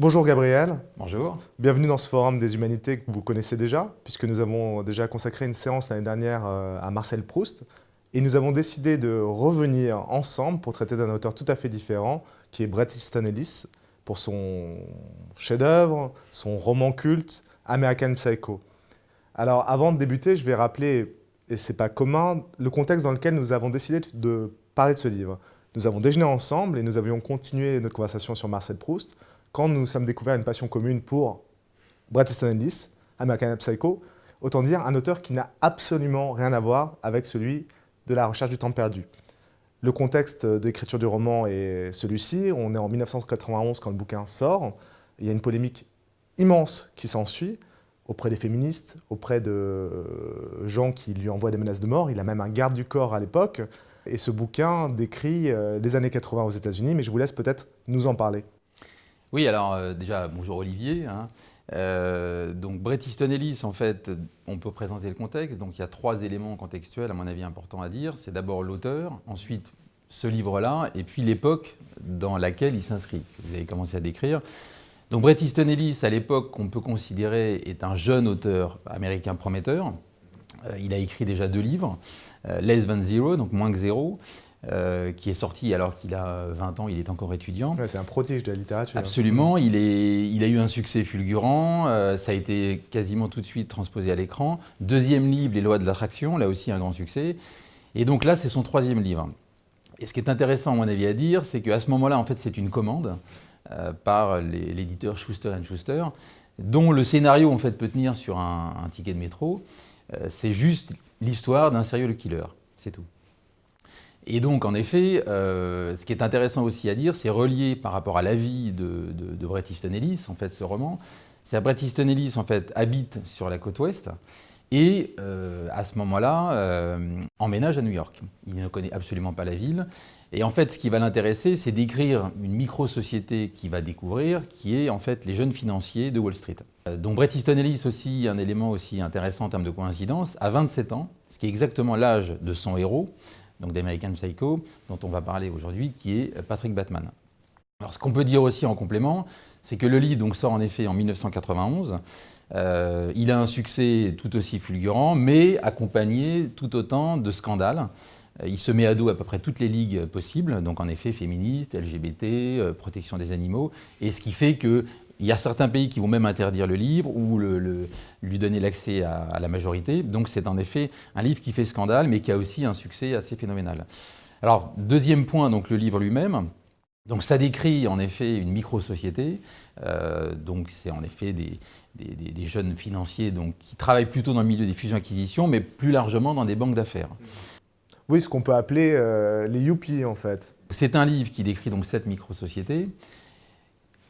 Bonjour Gabriel, Bonjour. bienvenue dans ce forum des humanités que vous connaissez déjà, puisque nous avons déjà consacré une séance l'année dernière à Marcel Proust, et nous avons décidé de revenir ensemble pour traiter d'un auteur tout à fait différent, qui est Bret Easton Ellis, pour son chef-d'œuvre, son roman culte, American Psycho. Alors avant de débuter, je vais rappeler, et c'est pas commun, le contexte dans lequel nous avons décidé de parler de ce livre. Nous avons déjeuné ensemble et nous avions continué notre conversation sur Marcel Proust, quand nous sommes découverts une passion commune pour Bret Easton Ellis, American Psycho, autant dire un auteur qui n'a absolument rien à voir avec celui de La Recherche du temps perdu. Le contexte d'écriture du roman est celui-ci, on est en 1991 quand le bouquin sort, il y a une polémique immense qui s'ensuit auprès des féministes, auprès de gens qui lui envoient des menaces de mort, il a même un garde du corps à l'époque, et ce bouquin décrit les années 80 aux États-Unis, mais je vous laisse peut-être nous en parler. Oui, alors déjà, bonjour Olivier. Donc Bret Easton Ellis, en fait, on peut présenter le contexte. Donc il y a trois éléments contextuels, à mon avis, importants à dire. C'est d'abord l'auteur, ensuite ce livre-là, et puis l'époque dans laquelle il s'inscrit, que vous avez commencé à décrire. Donc Bret Easton Ellis, à l'époque qu'on peut considérer, est un jeune auteur américain prometteur. Il a écrit déjà 2 livres, Less Than Zero, donc moins que zéro, qui est sorti alors qu'il a 20 ans, il est encore étudiant. Ouais, c'est un prodige de la littérature. Absolument, il a eu un succès fulgurant, ça a été quasiment tout de suite transposé à l'écran. Deuxième livre, Les lois de l'attraction, là aussi un grand succès. Et donc là, c'est son 3e livre. Et ce qui est intéressant, à mon avis, à dire, c'est qu'à ce moment-là, en fait, c'est une commande par l'éditeur Schuster & Schuster, dont le scénario, en fait, peut tenir sur un ticket de métro. C'est juste l'histoire d'un serial killer, c'est tout. Et donc, en effet, ce qui est intéressant aussi à dire, c'est relié par rapport à la vie de Bret Easton Ellis, en fait, ce roman. C'est Bret Easton Ellis, en fait, habite sur la côte ouest et, à ce moment-là, emménage à New York. Il ne connaît absolument pas la ville. Et en fait, ce qui va l'intéresser, c'est d'écrire une micro-société qu'il va découvrir, qui est, en fait, les jeunes financiers de Wall Street. Donc, Bret Easton Ellis, aussi, un élément aussi intéressant en termes de coïncidence, à 27 ans, ce qui est exactement l'âge de son héros, donc d'American Psycho, dont on va parler aujourd'hui, qui est Patrick Bateman. Alors, ce qu'on peut dire aussi en complément, c'est que le livre donc, sort en effet en 1991. Il a un succès tout aussi fulgurant, mais accompagné tout autant de scandales. Il se met à dos à peu près toutes les ligues possibles, donc en effet féministes, LGBT, protection des animaux, et ce qui fait que il y a certains pays qui vont même interdire le livre ou lui donner l'accès à la majorité. Donc c'est en effet un livre qui fait scandale, mais qui a aussi un succès assez phénoménal. Alors, deuxième point, donc le livre lui-même. Donc ça décrit en effet une micro-société. Donc c'est en effet des jeunes financiers donc, qui travaillent plutôt dans le milieu des fusions-acquisitions, mais plus largement dans des banques d'affaires. Oui, ce qu'on peut appeler les yuppies en fait. C'est un livre qui décrit donc cette micro-société.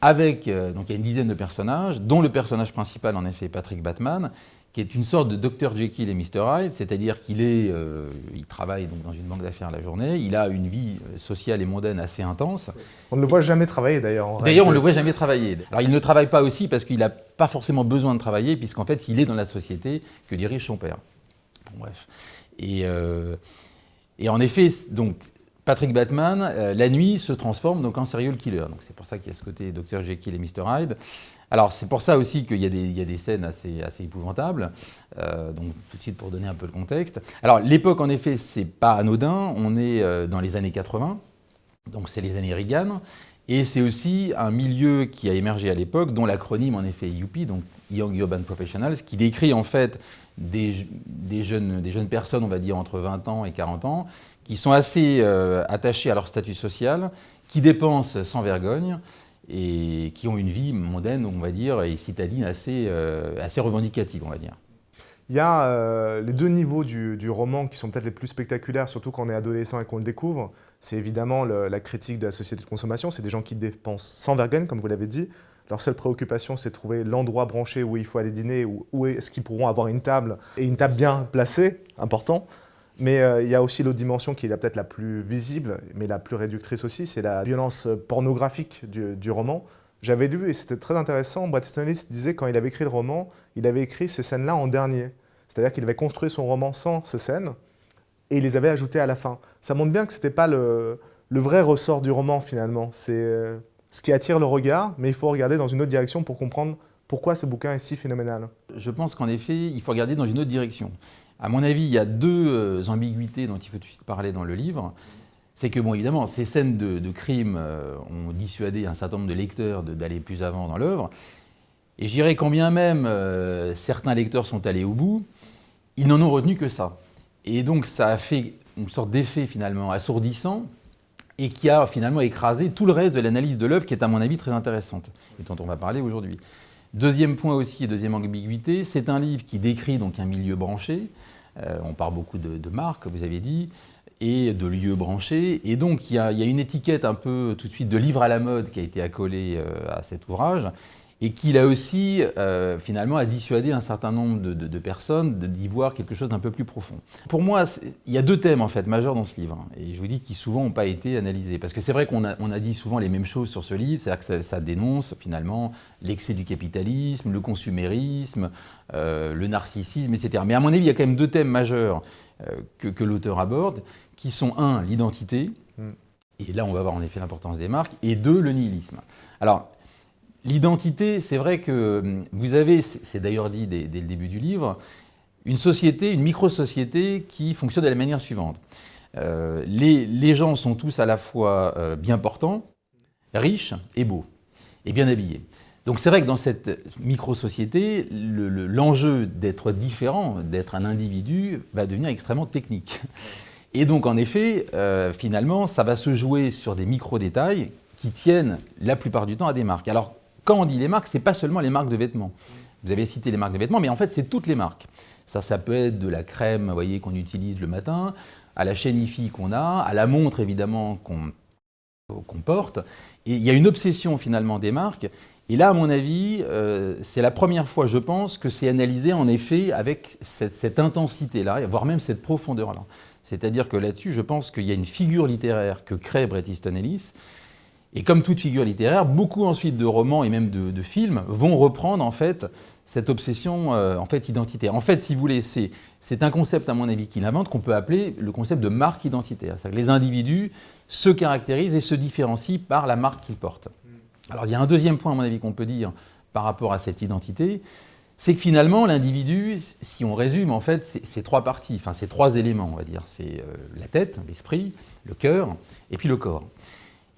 Avec, donc il y a une dizaine de personnages, dont le personnage principal, en effet, Patrick Bateman, qui est une sorte de Dr Jekyll et Mr Hyde, c'est-à-dire il travaille donc dans une banque d'affaires la journée, il a une vie sociale et mondaine assez intense. On ne le voit jamais travailler d'ailleurs. D'ailleurs, on ne le voit jamais travailler. Alors, il ne travaille pas aussi parce qu'il n'a pas forcément besoin de travailler, puisqu'en fait, il est dans la société que dirige son père. Bon, bref. Et en effet, donc, Patrick Bateman, la nuit, se transforme donc en serial killer. Donc c'est pour ça qu'il y a ce côté Dr Jekyll et Mr Hyde. Alors c'est pour ça aussi qu'il y a des scènes assez épouvantables. Donc tout de suite pour donner un peu le contexte. Alors l'époque en effet, c'est pas anodin. On est dans les années 80, donc c'est les années Reagan. Et c'est aussi un milieu qui a émergé à l'époque, dont l'acronyme en effet Yuppie, donc Young Urban Professionals, qui décrit en fait des jeunes personnes, on va dire entre 20 ans et 40 ans, qui sont assez attachés à leur statut social, qui dépensent sans vergogne et qui ont une vie mondaine, on va dire, et citadine assez revendicative, on va dire. Il y a les 2 niveaux du roman qui sont peut-être les plus spectaculaires, surtout quand on est adolescent et qu'on le découvre. C'est évidemment la critique de la société de consommation. C'est des gens qui dépensent sans vergogne, comme vous l'avez dit. Leur seule préoccupation, c'est de trouver l'endroit branché où il faut aller dîner, où est-ce qu'ils pourront avoir une table, et une table bien placée, important. Mais il y a aussi l'autre dimension qui est peut-être la plus visible, mais la plus réductrice aussi, c'est la violence pornographique du roman. J'avais lu, et c'était très intéressant, Bret Easton Ellis disait quand il avait écrit le roman, il avait écrit ces scènes-là en dernier. C'est-à-dire qu'il avait construit son roman sans ces scènes, et il les avait ajoutées à la fin. Ça montre bien que ce n'était pas le vrai ressort du roman, finalement. C'est ce qui attire le regard, mais il faut regarder dans une autre direction pour comprendre pourquoi ce bouquin est si phénoménal. Je pense qu'en effet, il faut regarder dans une autre direction. À mon avis, il y a deux ambiguïtés dont il faut tout de suite parler dans le livre. C'est que, bon, évidemment, ces scènes de crime ont dissuadé un certain nombre de lecteurs d'aller plus avant dans l'œuvre. Et je dirais, quand bien même certains lecteurs sont allés au bout, ils n'en ont retenu que ça. Et donc, ça a fait une sorte d'effet finalement assourdissant et qui a finalement écrasé tout le reste de l'analyse de l'œuvre qui est, à mon avis, très intéressante et dont on va parler aujourd'hui. Deuxième point aussi, et deuxième ambiguïté, c'est un livre qui décrit donc un milieu branché. On parle beaucoup de marques, vous avez dit, et de lieux branchés. Et donc, il y a une étiquette un peu tout de suite de livre à la mode qui a été accolée à cet ouvrage et qui, là aussi, finalement, a dissuadé un certain nombre de personnes d'y voir quelque chose d'un peu plus profond. Pour moi, il y a deux thèmes, en fait, majeurs dans ce livre, et je vous dis qui souvent n'ont pas été analysés. Parce que c'est vrai qu'on a dit souvent les mêmes choses sur ce livre, c'est-à-dire que ça dénonce, finalement, l'excès du capitalisme, le consumérisme, le narcissisme, etc. Mais à mon avis, il y a quand même deux thèmes majeurs que l'auteur aborde, qui sont, un, l'identité, et là, on va voir en effet l'importance des marques, et deux, le nihilisme. Alors, l'identité, c'est vrai que vous avez, c'est d'ailleurs dit dès le début du livre, une société, une micro-société qui fonctionne de la manière suivante. Les gens sont tous à la fois bien portants, riches et beaux, et bien habillés. Donc c'est vrai que dans cette micro-société, l'enjeu d'être différent, d'être un individu, va devenir extrêmement technique. Et donc en effet, finalement, ça va se jouer sur des micro-détails qui tiennent la plupart du temps à des marques. Alors, quand on dit les marques, ce n'est pas seulement les marques de vêtements. Vous avez cité les marques de vêtements, mais en fait, c'est toutes les marques. Ça peut être de la crème, vous voyez, qu'on utilise le matin, à la chaîne IFI qu'on a, à la montre, évidemment, qu'on porte. Et il y a une obsession, finalement, des marques. Et là, à mon avis, c'est la première fois, je pense, que c'est analysé, en effet, avec cette intensité-là, voire même cette profondeur-là. C'est-à-dire que là-dessus, je pense qu'il y a une figure littéraire que crée Bret Easton Ellis. Et comme toute figure littéraire, beaucoup ensuite de romans et même de films vont reprendre en fait cette obsession en fait identitaire. En fait, si vous voulez, c'est un concept à mon avis qu'il invente qu'on peut appeler le concept de marque identitaire. C'est-à-dire que les individus se caractérisent et se différencient par la marque qu'ils portent. Alors il y a un deuxième point à mon avis qu'on peut dire par rapport à cette identité, c'est que finalement l'individu, si on résume en fait, c'est trois parties, enfin c'est trois éléments on va dire. C'est la tête, l'esprit, le cœur et puis le corps.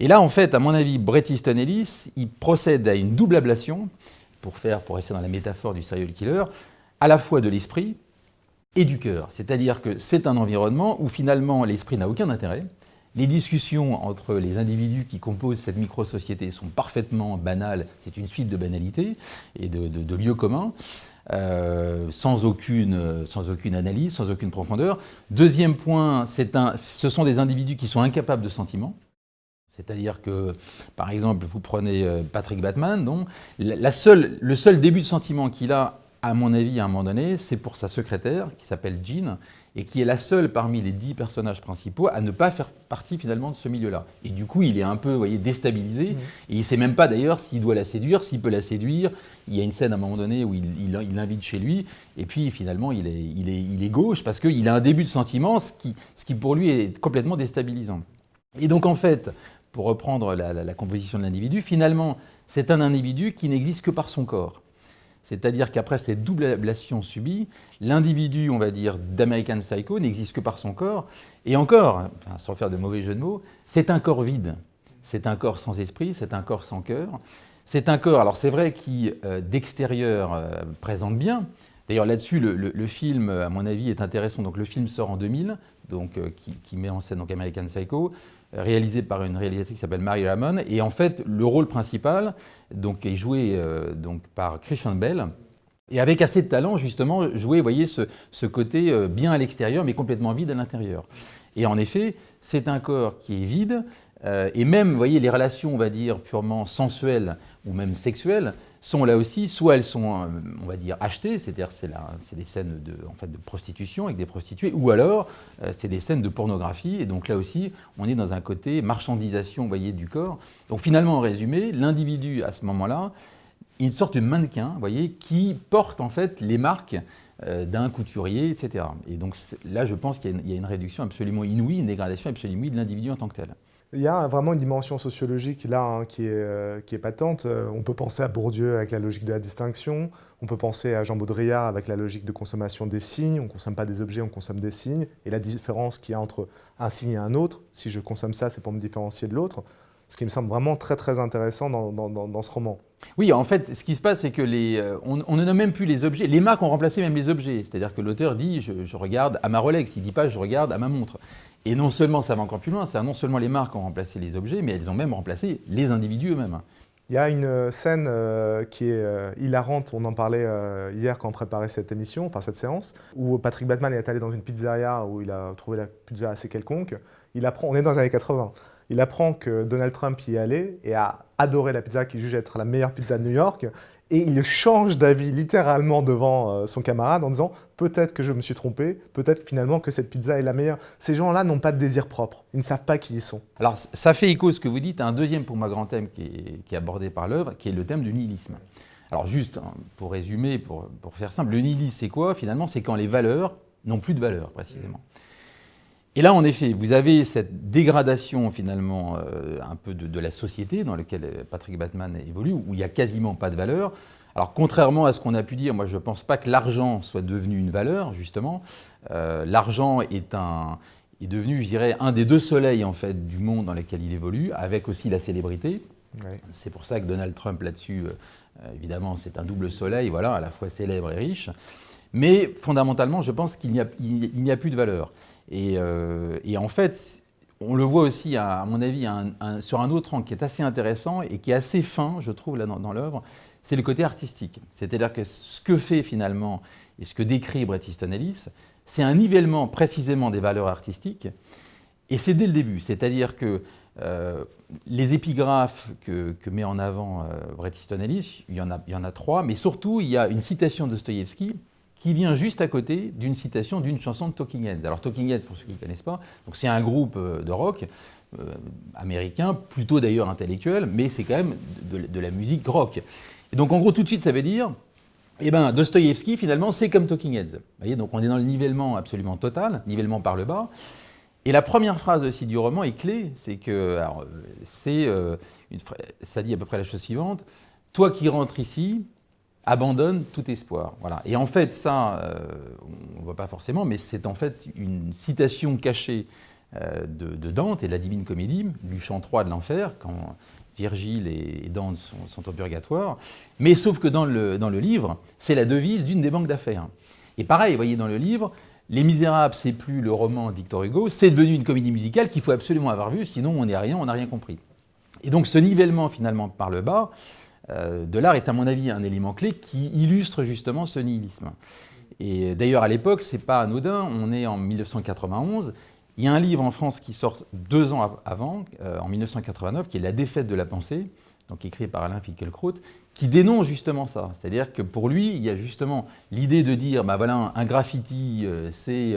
Et là, en fait, à mon avis, Bret Easton Ellis, il procède à une double ablation, pour rester dans la métaphore du serial killer, à la fois de l'esprit et du cœur. C'est-à-dire que c'est un environnement où finalement l'esprit n'a aucun intérêt. Les discussions entre les individus qui composent cette micro-société sont parfaitement banales, c'est une suite de banalités et de lieux communs, sans aucune analyse, sans aucune profondeur. Deuxième point, ce sont des individus qui sont incapables de sentiments. C'est-à-dire que, par exemple, vous prenez Patrick Bateman, donc, le seul début de sentiment qu'il a, à mon avis, à un moment donné, c'est pour sa secrétaire, qui s'appelle Jean, et qui est la seule parmi les 10 personnages principaux à ne pas faire partie finalement de ce milieu-là. Et du coup, il est un peu, vous voyez, déstabilisé, et il ne sait même pas d'ailleurs s'il doit la séduire, s'il peut la séduire. Il y a une scène à un moment donné où il l'invite chez lui, et puis finalement, il est gauche, parce qu'il a un début de sentiment, ce qui pour lui est complètement déstabilisant. Et donc en fait, pour reprendre la composition de l'individu, finalement, c'est un individu qui n'existe que par son corps. C'est-à-dire qu'après cette double ablation subie, l'individu, on va dire, d'American Psycho n'existe que par son corps. Et encore, sans faire de mauvais jeu de mots, c'est un corps vide. C'est un corps sans esprit, c'est un corps sans cœur. C'est un corps, alors c'est vrai, qui d'extérieur présente bien. D'ailleurs là-dessus, le film, à mon avis, est intéressant. Donc le film sort en 2000, donc, qui met en scène donc, American Psycho, réalisé par une réalisatrice qui s'appelle Mary Ramon. Et en fait, le rôle principal donc, est joué donc, par Christian Bale. Et avec assez de talent, justement, jouer, vous voyez, ce côté bien à l'extérieur, mais complètement vide à l'intérieur. Et en effet, c'est un corps qui est vide, et même, vous voyez, les relations, on va dire, purement sensuelles ou même sexuelles, sont là aussi, soit elles sont, on va dire, achetées, c'est-à-dire c'est des scènes en fait, de prostitution avec des prostituées, ou alors c'est des scènes de pornographie, et donc là aussi, on est dans un côté marchandisation, vous voyez, du corps. Donc finalement, en résumé, l'individu, à ce moment-là, une sorte de mannequin, vous voyez, qui porte en fait les marques d'un couturier, etc. Et donc là, je pense qu'il y a une réduction absolument inouïe, une dégradation absolument inouïe de l'individu en tant que tel. Il y a vraiment une dimension sociologique là qui est patente. On peut penser à Bourdieu avec la logique de la distinction, on peut penser à Jean Baudrillard avec la logique de consommation des signes. On ne consomme pas des objets, on consomme des signes. Et la différence qu'il y a entre un signe et un autre, si je consomme ça, c'est pour me différencier de l'autre. Ce qui me semble vraiment très très intéressant dans ce roman. Oui, en fait, ce qui se passe, c'est que on ne nomme même plus les objets. Les marques ont remplacé même les objets. C'est-à-dire que l'auteur dit je regarde à ma Rolex, il ne dit pas je regarde à ma montre. Et non seulement ça va encore plus loin, c'est non seulement les marques ont remplacé les objets, mais elles ont même remplacé les individus eux-mêmes. Il y a une scène qui est hilarante, on en parlait hier quand on préparait cette émission, enfin cette séance, où Patrick Batman est allé dans une pizzeria où il a trouvé la pizza assez quelconque. Il apprend, on est dans les années 80, il apprend que Donald Trump y est allé et a adoré la pizza qu'il juge être la meilleure pizza de New York. Et il change d'avis littéralement devant son camarade en disant « Peut-être que je me suis trompé, peut-être finalement que cette pizza est la meilleure ». Ces gens-là n'ont pas de désir propre, ils ne savent pas qui ils sont. Alors ça fait écho à ce que vous dites à un deuxième pour moi grand thème qui est abordé par l'œuvre, qui est le thème du nihilisme. Alors juste, pour résumer, pour faire simple, le nihilisme c'est quoi finalement? C'est quand les valeurs n'ont plus de valeur précisément. Et là, en effet, vous avez cette dégradation finalement un peu de la société dans laquelle Patrick Batman évolue, où il n'y a quasiment pas de valeur. Alors, contrairement à ce qu'on a pu dire, moi je ne pense pas que l'argent soit devenu une valeur, justement. L'argent est devenu, je dirais, un des deux soleils en fait, du monde dans lequel il évolue, avec aussi la célébrité. Ouais. C'est pour ça que Donald Trump, là-dessus, évidemment, c'est un double soleil, voilà, à la fois célèbre et riche. Mais fondamentalement, je pense qu'il n'y a plus de valeur. Et en fait, on le voit aussi, à mon avis, sur un autre angle qui est assez intéressant et qui est assez fin, je trouve, là, dans l'œuvre, c'est le côté artistique. C'est-à-dire que ce que fait finalement, et ce que décrit Bret Easton Ellis, c'est un nivellement précisément des valeurs artistiques, et c'est dès le début. C'est-à-dire que les épigraphes que met en avant Bret Easton Ellis, il y en a trois, mais surtout, il y a une citation de Dostoïevski, qui vient juste à côté d'une citation d'une chanson de Talking Heads. Alors Talking Heads, pour ceux qui ne connaissent pas, c'est un groupe de rock américain, plutôt d'ailleurs intellectuel, mais c'est quand même de la musique rock. Et donc en gros, tout de suite, ça veut dire, eh ben, Dostoïevski, finalement, c'est comme Talking Heads. Vous voyez, donc on est dans le nivellement absolument total, nivellement par le bas. Et la première phrase aussi du roman est clé, c'est que, ça dit à peu près la chose suivante, « Toi qui rentres ici, abandonne tout espoir ». Voilà. Et en fait, ça, on ne voit pas forcément, mais c'est en fait une citation cachée de Dante et de la Divine Comédie, du chant 3 de l'enfer, quand Virgile et Dante sont au purgatoire. Mais sauf que dans le livre, c'est la devise d'une des banques d'affaires. Et pareil, vous voyez, dans le livre, Les Misérables, c'est plus le roman de Victor Hugo, c'est devenu une comédie musicale qu'il faut absolument avoir vue, sinon on n'a rien compris. Et donc ce nivellement finalement par le bas, de l'art est à mon avis un élément clé qui illustre justement ce nihilisme. Et d'ailleurs à l'époque, c'est pas anodin, on est en 1991, il y a un livre en France qui sort 2 ans avant, en 1989, qui est La défaite de la pensée, donc écrit par Alain Finkielkraut, qui dénonce justement ça. C'est-à-dire que pour lui, il y a justement l'idée de dire, bah voilà, un graffiti, c'est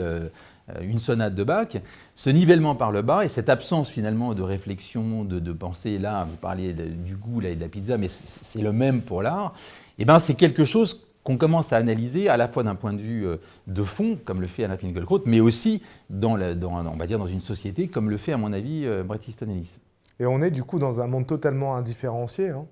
une sonate de Bach, ce nivellement par le bas et cette absence finalement de réflexion, de pensée, là, vous parliez du goût là, et de la pizza, mais c'est le même pour l'art, et ben c'est quelque chose qu'on commence à analyser à la fois d'un point de vue de fond, comme le fait Alain Finkielkraut, mais aussi on va dire dans une société, comme le fait à mon avis Bret Easton Ellis. Et on est du coup dans un monde totalement indifférencié, hein.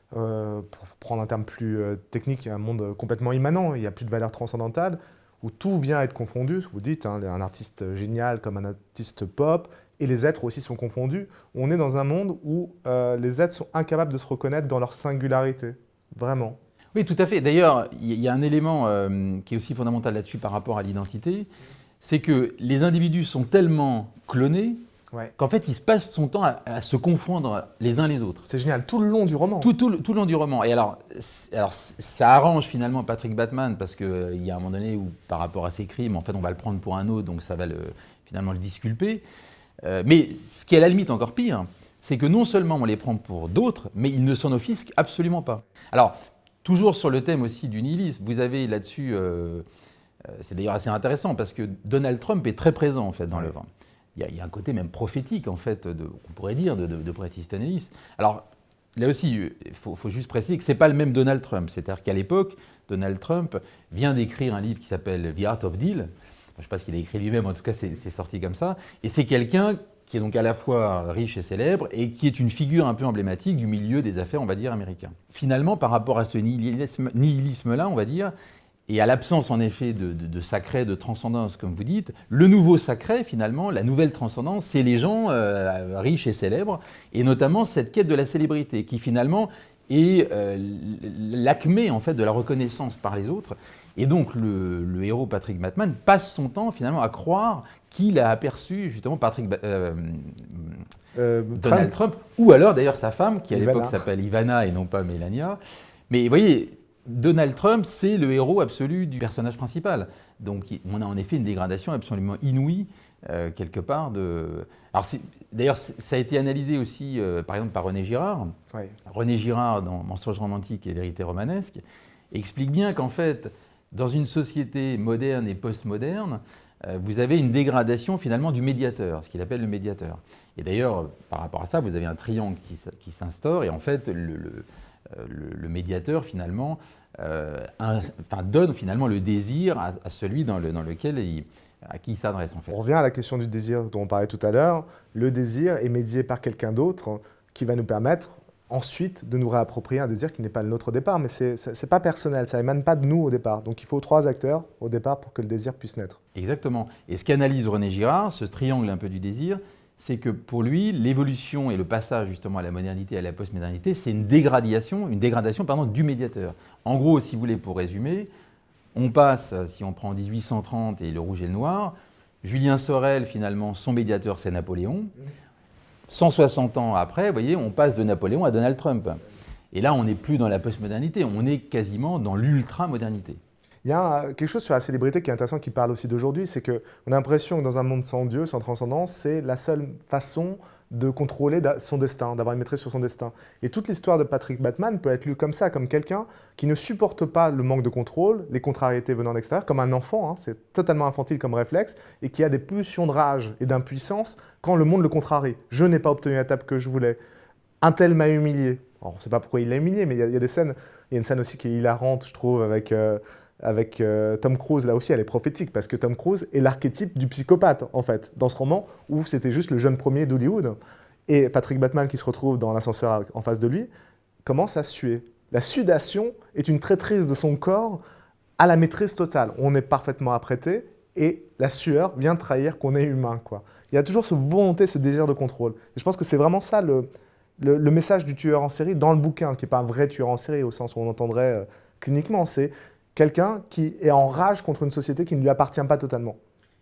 Pour prendre un terme plus technique, un monde complètement immanent, il n'y a plus de valeur transcendantale, où tout vient être confondu, vous dites, hein, un artiste génial comme un artiste pop, et les êtres aussi sont confondus. On est dans un monde où les êtres sont incapables de se reconnaître dans leur singularité, vraiment. Oui, tout à fait. D'ailleurs, il y a un élément qui est aussi fondamental là-dessus par rapport à l'identité, c'est que les individus sont tellement clonés qu'en fait, ils se passent son temps à se confondre les uns les autres. C'est génial, tout le long du roman. Tout le long du roman. Et alors ça arrange finalement Patrick Batman, parce qu'il y a un moment donné où, par rapport à ses crimes, en fait, on va le prendre pour un autre, donc ça va finalement le disculper. Mais ce qui est à la limite encore pire, c'est que non seulement on les prend pour d'autres, mais ils ne s'en offusquent absolument pas. Alors, toujours sur le thème aussi du nihilisme, vous avez là-dessus, c'est d'ailleurs assez intéressant, parce que Donald Trump est très présent en fait dans l'œuvre. Il y a un côté même prophétique, en fait, on pourrait dire, de Bret Easton Ellis. Alors, là aussi, il faut juste préciser que ce n'est pas le même Donald Trump. C'est-à-dire qu'à l'époque, Donald Trump vient d'écrire un livre qui s'appelle The Art of Deal. Je ne sais pas ce qu'il a écrit lui-même, en tout cas, c'est sorti comme ça. Et c'est quelqu'un qui est donc à la fois riche et célèbre, et qui est une figure un peu emblématique du milieu des affaires, on va dire, américain. Finalement, par rapport à ce nihilisme-là, on va dire, et à l'absence en effet de sacré, de transcendance, comme vous dites, le nouveau sacré, finalement, la nouvelle transcendance, c'est les gens riches et célèbres, et notamment cette quête de la célébrité, qui finalement est l'acmé en fait de la reconnaissance par les autres. Et donc le héros Patrick Bateman passe son temps finalement à croire qu'il a aperçu justement Donald Trump, ou alors d'ailleurs sa femme, qui à l'époque s'appelle Ivana et non pas Melania. Mais vous voyez, Donald Trump, c'est le héros absolu du personnage principal. Donc on a en effet une dégradation absolument inouïe, quelque part. Alors d'ailleurs, ça a été analysé aussi, par exemple, par René Girard. Oui. René Girard, dans Mensonges romantiques et vérité romanesque, explique bien qu'en fait, dans une société moderne et postmoderne, vous avez une dégradation finalement du médiateur, ce qu'il appelle le médiateur. Et d'ailleurs, par rapport à ça, vous avez un triangle qui s'instaure, et en fait, le médiateur finalement donne finalement le désir à celui dans lequel à qui il s'adresse en fait. On revient à la question du désir dont on parlait tout à l'heure. Le désir est médié par quelqu'un d'autre qui va nous permettre ensuite de nous réapproprier un désir qui n'est pas le nôtre au départ, mais c'est pas personnel, ça émane pas de nous au départ. Donc il faut 3 acteurs au départ pour que le désir puisse naître. Exactement. Et ce qu'analyse René Girard, ce triangle un peu du désir, c'est que pour lui, l'évolution et le passage justement à la modernité et à la postmodernité, c'est une dégradation du médiateur. En gros, si vous voulez, pour résumer, on passe, si on prend 1830 et le rouge et le noir, Julien Sorel, finalement, son médiateur, c'est Napoléon. 160 ans après, vous voyez, on passe de Napoléon à Donald Trump. Et là, on n'est plus dans la postmodernité, on est quasiment dans l'ultra-modernité. Il y a quelque chose sur la célébrité qui est intéressant, qui parle aussi d'aujourd'hui, c'est qu'on a l'impression que dans un monde sans Dieu, sans transcendance, c'est la seule façon de contrôler son destin, d'avoir une maîtrise sur son destin. Et toute l'histoire de Patrick Bateman peut être lue comme ça, comme quelqu'un qui ne supporte pas le manque de contrôle, les contrariétés venant de l'extérieur, comme un enfant, hein, c'est totalement infantile comme réflexe, et qui a des pulsions de rage et d'impuissance quand le monde le contrarie. Je n'ai pas obtenu la table que je voulais. Un tel m'a humilié. Alors, on ne sait pas pourquoi il l'a humilié, mais il y a des scènes. Il y a une scène aussi qui est hilarante, je trouve, avec Tom Cruise. Là aussi, elle est prophétique, parce que Tom Cruise est l'archétype du psychopathe, en fait, dans ce roman, où c'était juste le jeune premier d'Hollywood. Et Patrick Bateman, qui se retrouve dans l'ascenseur en face de lui, commence à suer. La sudation est une traîtrise de son corps à la maîtrise totale. On est parfaitement apprêté, et la sueur vient trahir qu'on est humain, quoi. Il y a toujours cette volonté, ce désir de contrôle. Et je pense que c'est vraiment ça le message du tueur en série dans le bouquin, qui n'est pas un vrai tueur en série au sens où on entendrait cliniquement, c'est quelqu'un qui est en rage contre une société qui ne lui appartient pas totalement.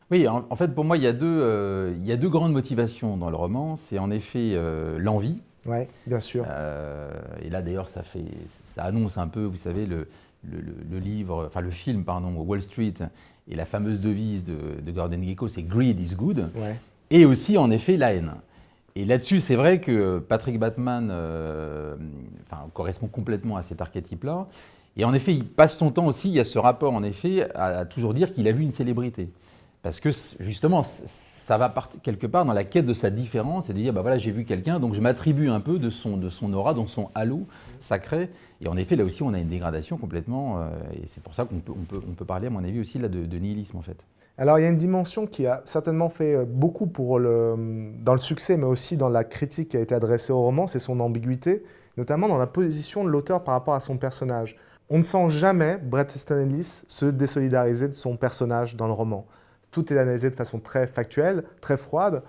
Oui, en fait, pour moi, il y a deux grandes motivations dans le roman. C'est en effet l'envie. Oui, bien sûr. Et là, d'ailleurs, ça annonce un peu, vous savez, le film, Wall Street, et la fameuse devise de Gordon Gekko, c'est « Greed is good ». Ouais. Et aussi, en effet, la haine. Et là-dessus, c'est vrai que Patrick Bateman correspond complètement à cet archétype-là. Et en effet, il passe son temps aussi, il y a ce rapport, en effet, à toujours dire qu'il a vu une célébrité. Parce que, justement, ça va quelque part dans la quête de sa différence et de dire, bah voilà, j'ai vu quelqu'un, donc je m'attribue un peu de son aura, dans son halo sacré. Et en effet, là aussi, on a une dégradation complètement, et c'est pour ça qu'on peut parler, à mon avis, aussi là, de nihilisme, en fait. Alors, il y a une dimension qui a certainement fait beaucoup dans le succès, mais aussi dans la critique qui a été adressée au roman, c'est son ambiguïté, notamment dans la position de l'auteur par rapport à son personnage. On ne sent jamais Bret Easton Ellis se désolidariser de son personnage dans le roman. Tout est analysé de façon très factuelle, très froide,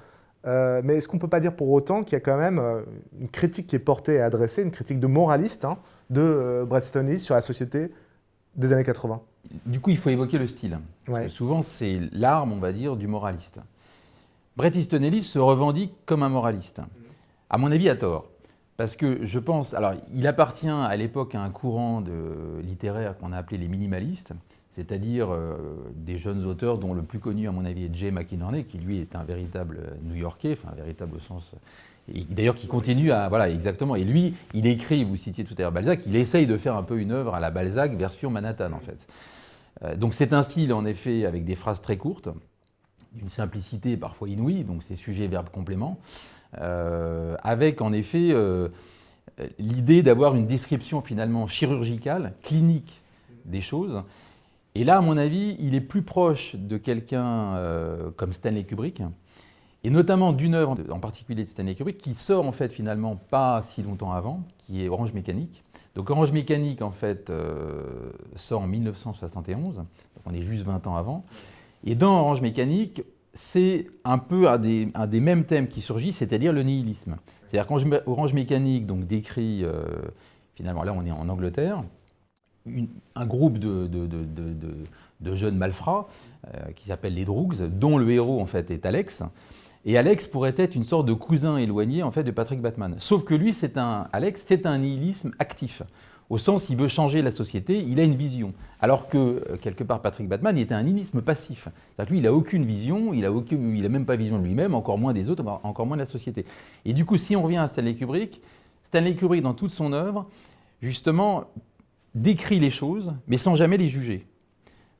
mais est-ce qu'on ne peut pas dire pour autant qu'il y a quand même une critique qui est portée et adressée, une critique de moraliste de Bret Easton Ellis sur la société des années 80 ? Du coup, il faut évoquer le style. Parce que souvent, c'est l'arme, on va dire, du moraliste. Bret Easton Ellis se revendique comme un moraliste. À mon avis, à tort. Parce que je pense... Alors, il appartient à l'époque à un courant littéraire qu'on a appelé les minimalistes, c'est-à-dire des jeunes auteurs dont le plus connu, à mon avis, est Jay McInerney, qui lui est un véritable New-Yorkais, enfin un véritable au sens... D'ailleurs, qui continue à... Voilà, exactement. Et lui, il écrit, vous citiez tout à l'heure Balzac, il essaye de faire un peu une œuvre à la Balzac version Manhattan, en fait. Donc c'est un style, en effet, avec des phrases très courtes, d'une simplicité parfois inouïe, donc c'est sujet, verbe, complément, avec, en effet, l'idée d'avoir une description, finalement, chirurgicale, clinique des choses. Et là, à mon avis, il est plus proche de quelqu'un comme Stanley Kubrick. et notamment d'une œuvre en particulier de Stanley Kubrick qui sort en fait finalement pas si longtemps avant, qui est Orange Mécanique. Donc Orange Mécanique en fait sort en 1971, donc on est juste 20 ans avant. Et dans Orange Mécanique, c'est un peu un des mêmes thèmes qui surgit, c'est-à-dire le nihilisme. C'est-à-dire qu'Orange Mécanique donc, décrit, finalement là on est en Angleterre, un groupe de jeunes malfrats qui s'appellent les Droogs, dont le héros en fait est Alex. Et Alex pourrait être une sorte de cousin éloigné en fait de Patrick Bateman. Sauf que lui, Alex, c'est un nihilisme actif. Au sens, il veut changer la société, il a une vision. Alors que, quelque part, Patrick Bateman, il était un nihilisme passif. C'est-à-dire que lui, il n'a aucune vision, il n'a même pas vision de lui-même, encore moins des autres, encore moins de la société. Et du coup, si on revient à Stanley Kubrick, dans toute son œuvre, justement, décrit les choses, mais sans jamais les juger.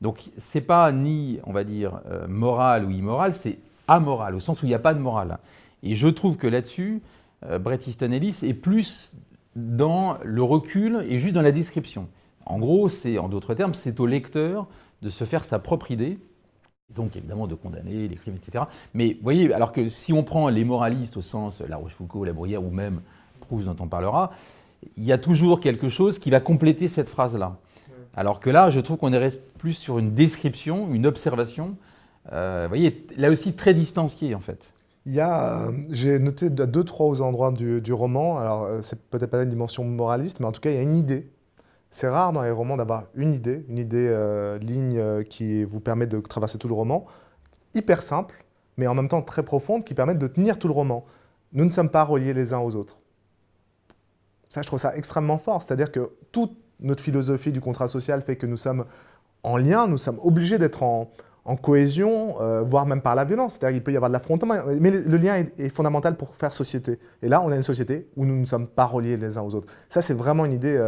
Donc, ce n'est pas ni, on va dire, moral ou immoral, c'est amoral, au sens où il n'y a pas de morale. Et je trouve que là-dessus, Bret Easton Ellis est plus dans le recul et juste dans la description. En gros, en d'autres termes, c'est au lecteur de se faire sa propre idée, donc évidemment de condamner les crimes, etc. Mais vous voyez, alors que si on prend les moralistes au sens La Rochefoucauld, La Bruyère ou même Proust dont on parlera, il y a toujours quelque chose qui va compléter cette phrase-là. Alors que là, je trouve qu'on reste plus sur une description, une observation, vous voyez, là aussi très distancié en fait. J'ai noté à deux, trois endroits du roman, alors c'est peut-être pas une dimension moraliste, mais en tout cas il y a une idée. C'est rare dans les romans d'avoir une idée ligne qui vous permet de traverser tout le roman, hyper simple, mais en même temps très profonde, qui permet de tenir tout le roman. Nous ne sommes pas reliés les uns aux autres. Ça, je trouve ça extrêmement fort, c'est-à-dire que toute notre philosophie du contrat social fait que nous sommes en lien, nous sommes obligés d'être en cohésion, voire même par la violence. C'est-à-dire qu'il peut y avoir de l'affrontement, mais le lien est fondamental pour faire société. Et là, on a une société où nous ne sommes pas reliés les uns aux autres. Ça, c'est vraiment une idée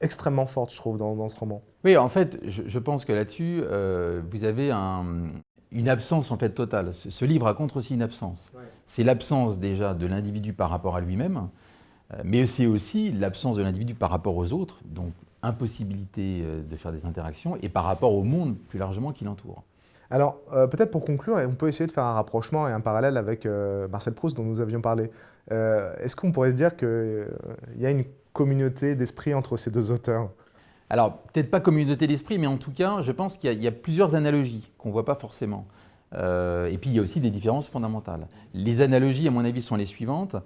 extrêmement forte, je trouve, dans ce roman. Oui, en fait, je pense que là-dessus, vous avez une absence en fait totale. Ce livre raconte aussi une absence. Ouais. C'est l'absence déjà de l'individu par rapport à lui-même, mais c'est aussi l'absence de l'individu par rapport aux autres, donc impossibilité de faire des interactions, et par rapport au monde plus largement qui l'entoure. Alors, peut-être pour conclure, on peut essayer de faire un rapprochement et un parallèle avec Marcel Proust dont nous avions parlé. Est-ce qu'on pourrait dire qu'il y a une communauté d'esprit entre ces deux auteurs? Alors, peut-être pas communauté d'esprit, mais en tout cas, je pense qu'il y a plusieurs analogies qu'on ne voit pas forcément. Et puis, il y a aussi des différences fondamentales. Les analogies, à mon avis, sont les suivantes.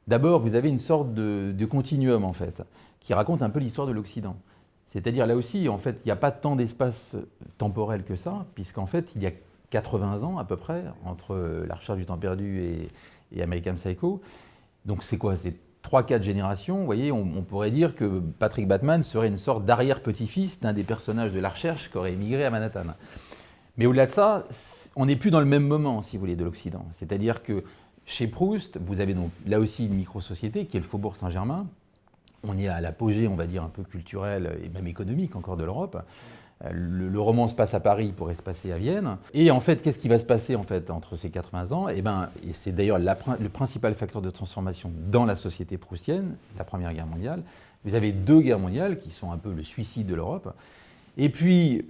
D'abord, vous avez une sorte de continuum, en fait, qui raconte un peu l'histoire de l'Occident. C'est-à-dire, là aussi, en fait, il n'y a pas tant d'espace temporel que ça, puisqu'en fait, il y a 80 ans, à peu près, entre La Recherche du temps perdu et American Psycho. Donc, c'est quoi? C'est 3-4 générations. Vous voyez, on pourrait dire que Patrick Bateman serait une sorte d'arrière-petit-fils d'un des personnages de La Recherche qui aurait émigré à Manhattan. Mais au-delà de ça, on n'est plus dans le même moment, si vous voulez, de l'Occident. C'est-à-dire que chez Proust, vous avez donc là aussi une micro-société qui est le Faubourg Saint-Germain. On est à l'apogée, on va dire, un peu culturel et même économique encore de l'Europe. Le roman se passe à Paris, il pourrait se passer à Vienne. Et en fait, qu'est-ce qui va se passer en fait, entre ces 80 ans? Et c'est d'ailleurs le principal facteur de transformation dans la société proustienne, la Première Guerre mondiale. Vous avez 2 guerres mondiales qui sont un peu le suicide de l'Europe. Et puis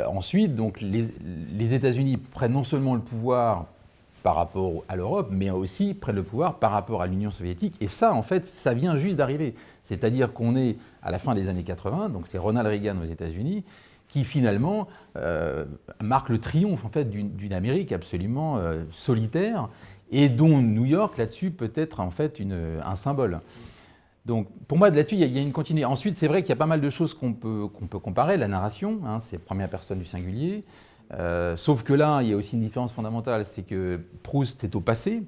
ensuite, donc, les États-Unis prennent non seulement le pouvoir par rapport à l'Europe, mais aussi prennent le pouvoir par rapport à l'Union soviétique. Et ça, en fait, ça vient juste d'arriver. C'est-à-dire qu'on est à la fin des années 80, donc c'est Ronald Reagan aux États-Unis, qui finalement marque le triomphe en fait, d'une Amérique absolument solitaire, et dont New York, là-dessus, peut être en fait un symbole. Donc, pour moi, là-dessus, il y a une continuité. Ensuite, c'est vrai qu'il y a pas mal de choses qu'on peut comparer. La narration, hein, c'est première personne du singulier. Sauf que là, il y a aussi une différence fondamentale, c'est que Proust est au passé.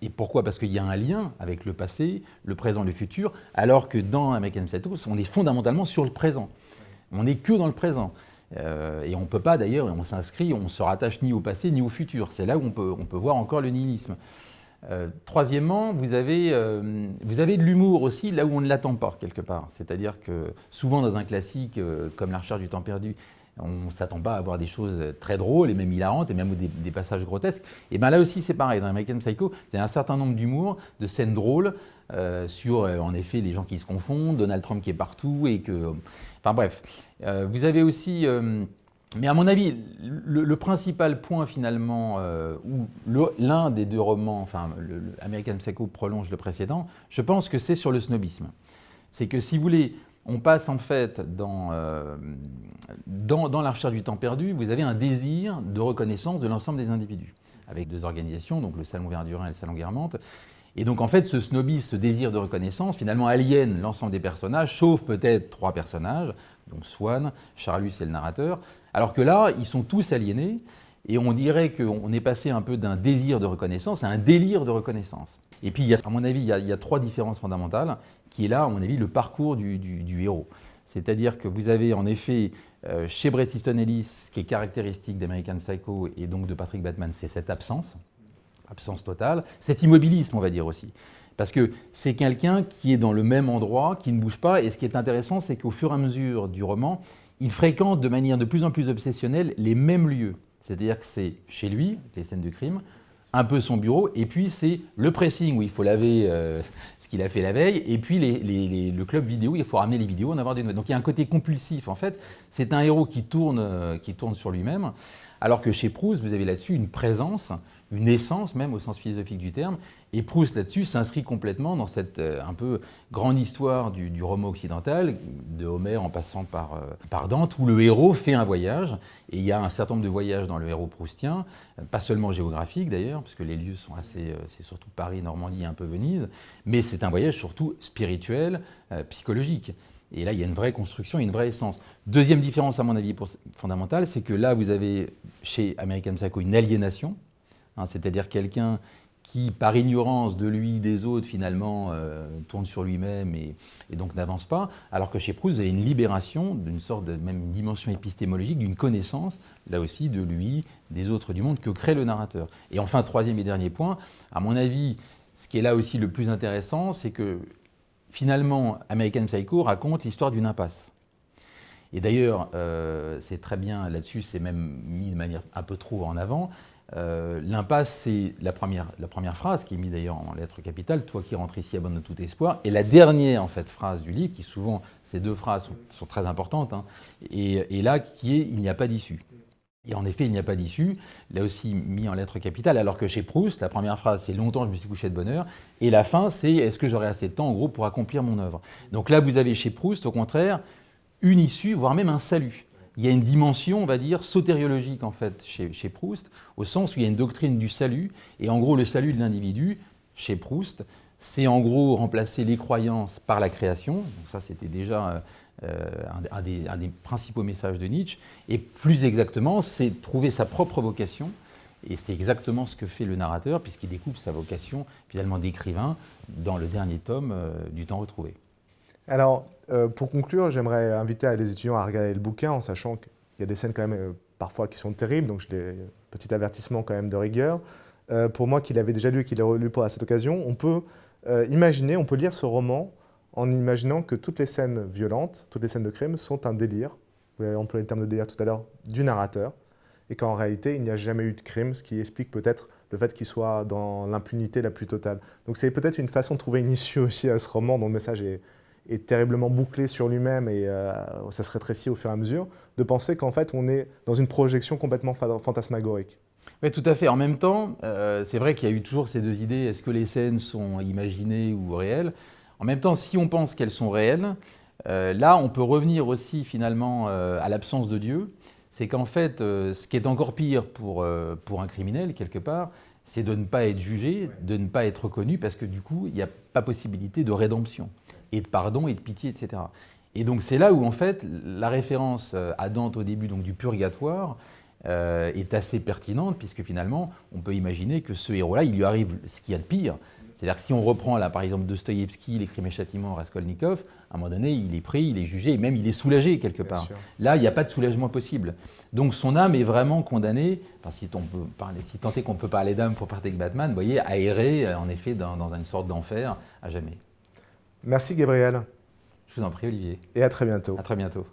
Et pourquoi? Parce qu'il y a un lien avec le passé, le présent, le futur, alors que dans American Psycho, on est fondamentalement sur le présent. On n'est que dans le présent. Et on ne peut pas d'ailleurs, on s'inscrit, on ne se rattache ni au passé ni au futur. C'est là où on peut voir encore le nihilisme. Troisièmement, vous avez de l'humour aussi là où on ne l'attend pas quelque part. C'est-à-dire que souvent dans un classique comme La Recherche du temps perdu, on ne s'attend pas à avoir des choses très drôles et même hilarantes et même des passages grotesques. Et bien là aussi c'est pareil, dans American Psycho, il y a un certain nombre d'humour, de scènes drôles sur en effet les gens qui se confondent, Donald Trump qui est partout et que... Enfin bref, vous avez aussi Mais à mon avis, le principal point finalement, où l'un des deux romans, enfin American Psycho prolonge le précédent, je pense que c'est sur le snobisme. C'est que si vous voulez, on passe en fait dans la recherche du temps perdu, vous avez un désir de reconnaissance de l'ensemble des individus, avec deux organisations, donc le Salon Verdurin et le Salon Guermantes. Et donc en fait, ce snobisme, ce désir de reconnaissance, finalement aliène l'ensemble des personnages, sauf peut-être 3 personnages, donc Swann, Charlus et le narrateur, alors que là, ils sont tous aliénés, et on dirait qu'on est passé un peu d'un désir de reconnaissance à un délire de reconnaissance. Et puis, à mon avis, il y a 3 différences fondamentales, qui est là, à mon avis, le parcours du héros. C'est-à-dire que vous avez en effet, chez Bret Easton Ellis, ce qui est caractéristique d'American Psycho et donc de Patrick Bateman, c'est cette absence totale, cet immobilisme, on va dire aussi. Parce que c'est quelqu'un qui est dans le même endroit, qui ne bouge pas, et ce qui est intéressant, c'est qu'au fur et à mesure du roman, il fréquente de manière de plus en plus obsessionnelle les mêmes lieux. C'est-à-dire que c'est chez lui, les scènes de crime, un peu son bureau, et puis c'est le pressing où il faut laver ce qu'il a fait la veille, et puis le club vidéo où il faut ramener les vidéos, en avoir des nouvelles. Donc il y a un côté compulsif en fait. C'est un héros qui tourne sur lui-même, alors que chez Proust, vous avez là-dessus une présence, une essence même au sens philosophique du terme, et Proust là-dessus s'inscrit complètement dans cette un peu grande histoire du roman occidental, de Homère en passant par Dante, où le héros fait un voyage, et il y a un certain nombre de voyages dans le héros proustien, pas seulement géographiques d'ailleurs, parce que les lieux sont assez, c'est surtout Paris, Normandie et un peu Venise, mais c'est un voyage surtout spirituel, psychologique. Et là, il y a une vraie construction, une vraie essence. Deuxième différence, à mon avis, fondamentale, c'est que là, vous avez chez American Psycho une aliénation, c'est-à-dire quelqu'un qui, par ignorance de lui, des autres, finalement, tourne sur lui-même et donc n'avance pas, alors que chez Proust, vous avez une libération, d'une sorte de même une dimension épistémologique, d'une connaissance, là aussi, de lui, des autres, du monde, que crée le narrateur. Et enfin, troisième et dernier point, à mon avis, ce qui est là aussi le plus intéressant, c'est que finalement, American Psycho raconte l'histoire d'une impasse. Et d'ailleurs, c'est très bien là-dessus, c'est même mis de manière un peu trop en avant. L'impasse, c'est la première phrase, qui est mise d'ailleurs en lettres capitales, « Toi qui rentres ici abandonne tout espoir », et la dernière en fait, phrase du livre, qui souvent, ces 2 phrases sont très importantes, et là, qui est « Il n'y a pas d'issue ». Et en effet, il n'y a pas d'issue, là aussi mis en lettres capitales, alors que chez Proust, la première phrase, c'est « Longtemps je me suis couché de bonne heure », et la fin, c'est « Est-ce que j'aurai assez de temps, en gros, pour accomplir mon œuvre ?» Donc là, vous avez chez Proust, au contraire, une issue, voire même un salut. Il y a une dimension, on va dire, sotériologique, en fait, chez Proust, au sens où il y a une doctrine du salut, et en gros, le salut de l'individu, chez Proust, c'est en gros remplacer les croyances par la création, donc ça, c'était déjà un des principaux messages de Nietzsche, et plus exactement, c'est trouver sa propre vocation, et c'est exactement ce que fait le narrateur, puisqu'il découvre sa vocation, finalement, d'écrivain, dans le dernier tome du Temps retrouvé. Alors, pour conclure, j'aimerais inviter les étudiants à regarder le bouquin, en sachant qu'il y a des scènes quand même parfois qui sont terribles, donc petit avertissement quand même de rigueur. Pour moi, qui l'avais déjà lu et qui l'ai relu à cette occasion, on peut imaginer, on peut lire ce roman en imaginant que toutes les scènes violentes, toutes les scènes de crime sont un délire, vous avez employé le terme de délire tout à l'heure, du narrateur, et qu'en réalité, il n'y a jamais eu de crime, ce qui explique peut-être le fait qu'il soit dans l'impunité la plus totale. Donc c'est peut-être une façon de trouver une issue aussi à ce roman dont le message est terriblement bouclé sur lui-même et ça se rétrécit au fur et à mesure, de penser qu'en fait on est dans une projection complètement fantasmagorique. Oui, tout à fait. En même temps, c'est vrai qu'il y a eu toujours ces 2 idées, est-ce que les scènes sont imaginées ou réelles? En même temps, si on pense qu'elles sont réelles, là on peut revenir aussi finalement à l'absence de Dieu. C'est qu'en fait, ce qui est encore pire pour un criminel, quelque part, c'est de ne pas être jugé, de ne pas être reconnu, parce que du coup, il n'y a pas possibilité de rédemption, et de pardon, et de pitié, etc. Et donc c'est là où, en fait, la référence à Dante au début donc, du purgatoire est assez pertinente, puisque finalement, on peut imaginer que ce héros-là, il lui arrive ce qu'il y a de pire. C'est-à-dire que si on reprend, là, par exemple, Dostoïevski, Les Crimes et Châtiments, Raskolnikov, à un moment donné, il est pris, il est jugé, et même il est soulagé quelque part. Là, il n'y a pas de soulagement possible. Donc son âme est vraiment condamnée, enfin, si tant est qu'on peut parler d'âme pour Patrick Bateman, vous voyez, à errer, en effet, dans une sorte d'enfer à jamais. Merci Gabriel. Je vous en prie, Olivier. Et à très bientôt. À très bientôt.